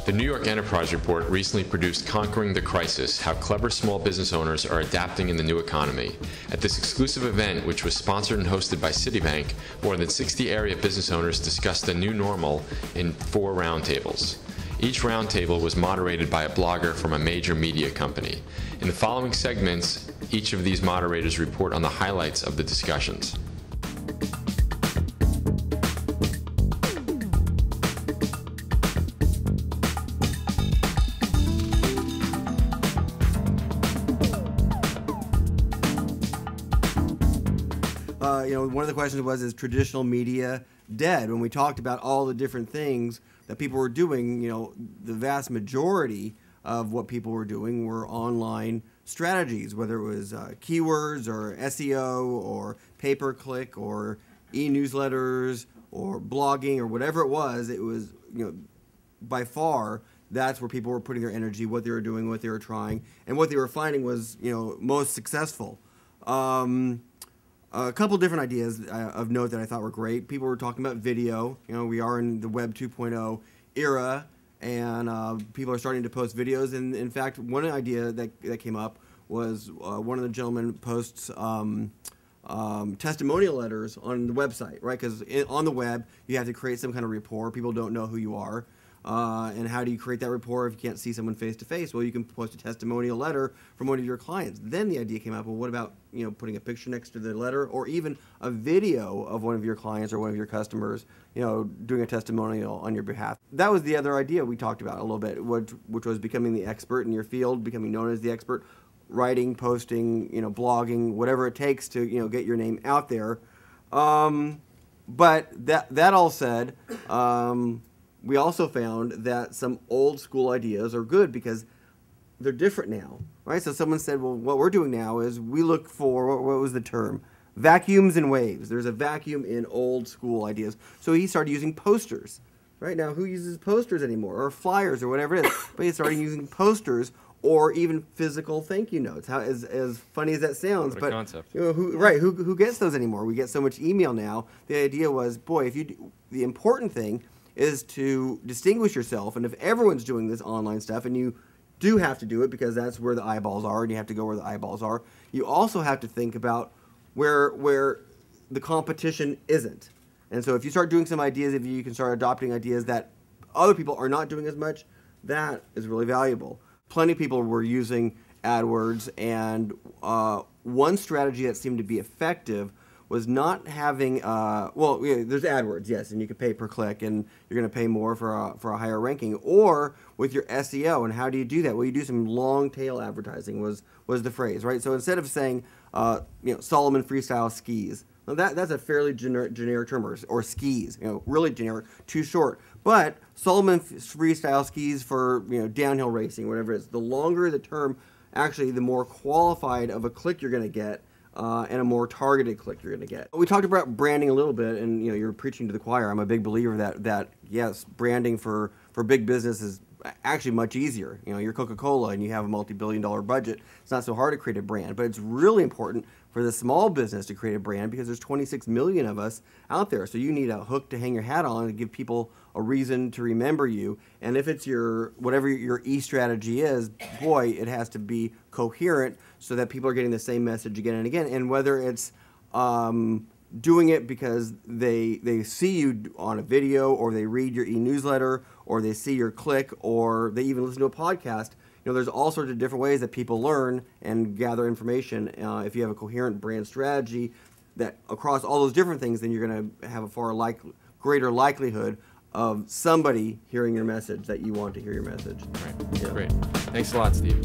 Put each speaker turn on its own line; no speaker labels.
The New York Enterprise Report recently produced Conquering the Crisis, How Clever Small Business Owners Are Adapting in the New Economy. At this exclusive event, which was sponsored and hosted by Citibank, more than 60 area business owners discussed the new normal in 4 roundtables. Each roundtable was moderated by a blogger from a major media company. In the following segments, each of these moderators report on the highlights of the discussions.
One of the questions was, is traditional media dead? When we talked about all the different things that people were doing, the vast majority of what people were doing were online strategies, whether it was keywords or SEO or pay-per-click or e-newsletters or blogging or whatever it was, by far, that's where people were putting their energy, what they were doing, what they were trying, and what they were finding was, most successful. A couple different ideas of note that I thought were great. People were talking about video. We are in the Web 2.0 era, and people are starting to post videos. And in fact, one idea that came up was one of the gentlemen posts testimonial letters on the website, right? Because on the web, you have to create some kind of rapport. People don't know who you are. And how do you create that rapport if you can't see someone face to face? Well, you can post a testimonial letter from one of your clients. Then the idea came up, well, what about putting a picture next to the letter, or even a video of one of your clients or one of your customers, doing a testimonial on your behalf. That was the other idea we talked about a little bit, which was becoming the expert in your field, becoming known as the expert, writing, posting, blogging, whatever it takes to get your name out there. But that all said. We also found that some old school ideas are good because they're different now, right? So someone said, well, what we're doing now is we look for, what was the term? Vacuums and waves. There's a vacuum in old school ideas. So he started using posters. Right now, who uses posters anymore, or flyers, or whatever it is? But he started using posters or even physical thank you notes. How as funny as that sounds,
what a concept.
Who gets those anymore? We get so much email now. The idea was, boy, the important thing is to distinguish yourself, and if everyone's doing this online stuff, and you do have to do it because that's where the eyeballs are, and you have to go where the eyeballs are, you also have to think about where the competition isn't. And so if you start doing some ideas, if you can start adopting ideas that other people are not doing as much, that is really valuable. Plenty of people were using AdWords, and one strategy that seemed to be effective was not having, there's AdWords, yes, and you can pay per click, and you're going to pay more for a higher ranking, or with your SEO. And how do you do that? Well, you do some long tail advertising was the phrase, right? So instead of saying, Salomon Freestyle Skis, well, that's a fairly generic term, or skis, really generic, too short. But Salomon Freestyle Skis for downhill racing, whatever it is. The longer the term, actually, the more qualified of a click you're going to get. And a more targeted click you're going to get. We talked about branding a little bit, and you're preaching to the choir. I'm a big believer that yes, branding for big business is actually much easier. You're Coca-Cola and you have a multi-billion-dollar budget. It's not so hard to create a brand, but it's really important for the small business to create a brand because there's 26 million of us out there. So you need a hook to hang your hat on to give people a reason to remember you. And if it's whatever your e-strategy is, boy, it has to be coherent so that people are getting the same message again and again. And whether it's doing it because they see you on a video, or they read your e-newsletter, or they see your click, or they even listen to a podcast. There's all sorts of different ways that people learn and gather information. If you have a coherent brand strategy that across all those different things, then you're going to have a far greater likelihood of somebody hearing your message that you want to hear your message.
Right. Yeah. Great. Thanks a lot, Steve.